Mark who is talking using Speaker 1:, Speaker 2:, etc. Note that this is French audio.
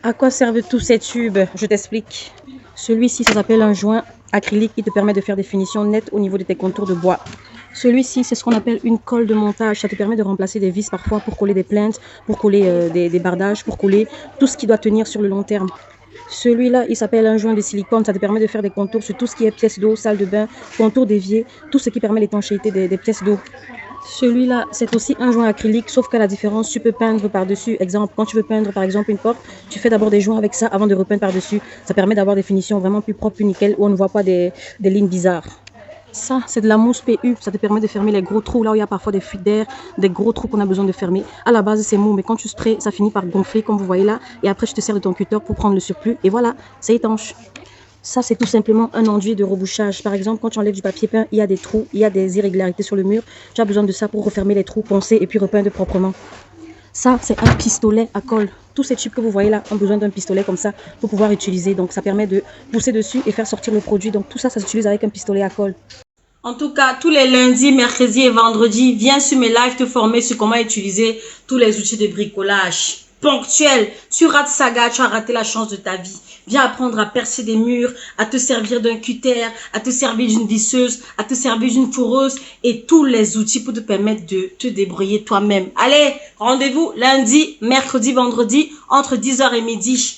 Speaker 1: À quoi servent tous ces tubes? Je t'explique. Celui-ci, ça s'appelle un joint acrylique qui te permet de faire des finitions nettes au niveau de tes contours de bois. Celui-ci, c'est ce qu'on appelle une colle de montage. Ça te permet de remplacer des vis parfois pour coller des plaintes, pour coller des bardages, pour coller tout ce qui doit tenir sur le long terme. Celui-là, il s'appelle un joint de silicone. Ça te permet de faire des contours sur tout ce qui est pièces d'eau, salle de bain, contours d'évier, tout ce qui permet l'étanchéité des pièces d'eau. Celui-là, c'est aussi un joint acrylique, sauf qu'à la différence, tu peux peindre par-dessus. Exemple, quand tu veux peindre par exemple une porte, tu fais d'abord des joints avec ça avant de repeindre par-dessus. Ça permet d'avoir des finitions vraiment plus propres, plus nickel, où on ne voit pas des lignes bizarres. Ça, c'est de la mousse PU. Ça te permet de fermer les gros trous là où il y a parfois des fuites d'air, des gros trous qu'on a besoin de fermer. À la base, c'est mou, mais quand tu sprays, ça finit par gonfler, comme vous voyez là. Et après, tu te sers de ton cutter pour prendre le surplus. Et voilà, c'est étanche. Ça, c'est tout simplement un enduit de rebouchage. Par exemple, quand tu enlèves du papier peint, il y a des trous, il y a des irrégularités sur le mur. Tu as besoin de ça pour refermer les trous, poncer et puis repeindre proprement. Ça, c'est un pistolet à colle. Tous ces tubes que vous voyez là ont besoin d'un pistolet comme ça pour pouvoir utiliser. Donc, ça permet de pousser dessus et faire sortir le produit. Donc, tout ça, ça s'utilise avec un pistolet à colle. En tout cas, tous les lundis, mercredis et vendredis, viens sur mes lives te former sur comment utiliser tous les outils de bricolage. Ponctuel, tu rates ça, gars, tu as raté la chance de ta vie. Viens apprendre à percer des murs, à te servir d'un cutter, à te servir d'une visseuse, à te servir d'une fourreuse et tous les outils pour te permettre de te débrouiller toi-même. Allez, rendez-vous lundi, mercredi, vendredi, entre 10h et midi.